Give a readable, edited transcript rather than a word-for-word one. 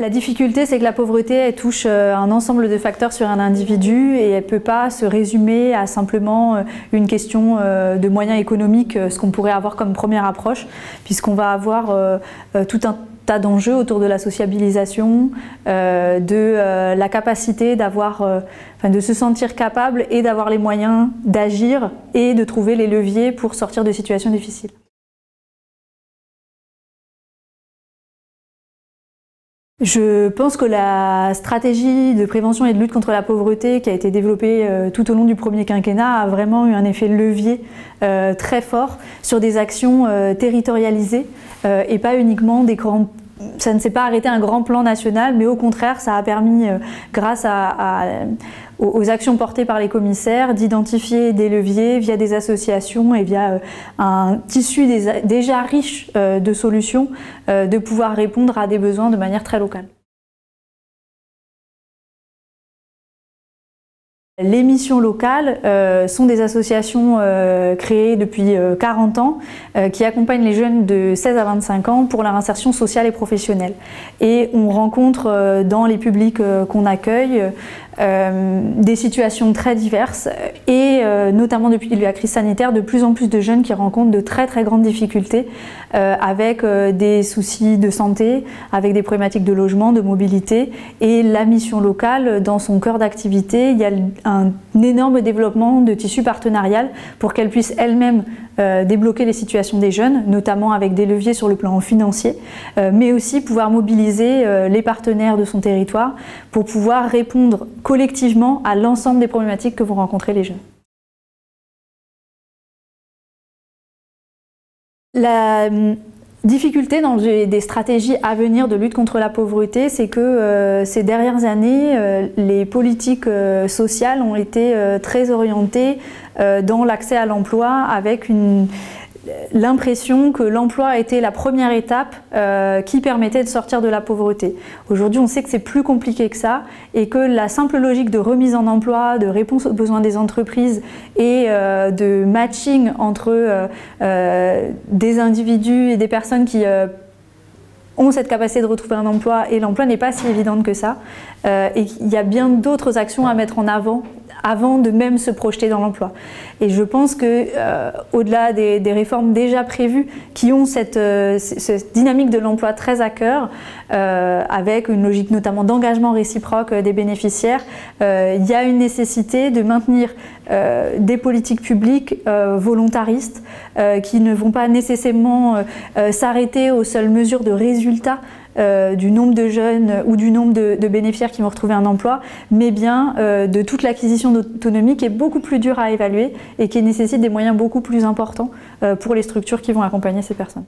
La difficulté, c'est que la pauvreté, elle touche un ensemble de facteurs sur un individu et elle ne peut pas se résumer à simplement une question de moyens économiques, ce qu'on pourrait avoir comme première approche, puisqu'on va avoir tout un tas d'enjeux autour de la sociabilisation, de la capacité de se sentir capable et d'avoir les moyens d'agir et de trouver les leviers pour sortir de situations difficiles. Je pense que la stratégie de prévention et de lutte contre la pauvreté qui a été développée tout au long du premier quinquennat a vraiment eu un effet levier très fort sur des actions territorialisées et pas uniquement des grands. Ça ne s'est pas arrêté un grand plan national, mais au contraire, ça a permis, grâce aux actions portées par les commissaires, d'identifier des leviers via des associations et via un tissu déjà riche de solutions, de pouvoir répondre à des besoins de manière très locale. Les missions locales sont des associations créées depuis 40 ans qui accompagnent les jeunes de 16 à 25 ans pour leur insertion sociale et professionnelle. Et on rencontre dans les publics qu'on accueille des situations très diverses et notamment depuis la crise sanitaire, de plus en plus de jeunes qui rencontrent de très grandes difficultés avec des soucis de santé, avec des problématiques de logement, de mobilité. Et la mission locale, dans son cœur d'activité, il y a un énorme développement de tissu partenarial pour qu'elle puisse elle-même débloquer les situations des jeunes, notamment avec des leviers sur le plan financier, mais aussi pouvoir mobiliser les partenaires de son territoire pour pouvoir répondre collectivement à l'ensemble des problématiques que vont rencontrer les jeunes. La difficulté dans des stratégies à venir de lutte contre la pauvreté, c'est que ces dernières années, les politiques sociales ont été très orientées dans l'accès à l'emploi avec l'impression que l'emploi était la première étape qui permettait de sortir de la pauvreté. Aujourd'hui, on sait que c'est plus compliqué que ça et que la simple logique de remise en emploi, de réponse aux besoins des entreprises et de matching entre des individus et des personnes qui ont cette capacité de retrouver un emploi et l'emploi n'est pas si évidente que ça. Et il y a bien d'autres actions à mettre en avant de même se projeter dans l'emploi. Et je pense que au-delà des réformes déjà prévues qui ont cette dynamique de l'emploi très à cœur, avec une logique notamment d'engagement réciproque des bénéficiaires, il y a une nécessité de maintenir des politiques publiques volontaristes qui ne vont pas nécessairement s'arrêter aux seules mesures de résultats du nombre de jeunes ou du nombre de bénéficiaires qui vont retrouver un emploi, mais bien de toute l'acquisition d'autonomie qui est beaucoup plus dure à évaluer et qui nécessite des moyens beaucoup plus importants pour les structures qui vont accompagner ces personnes.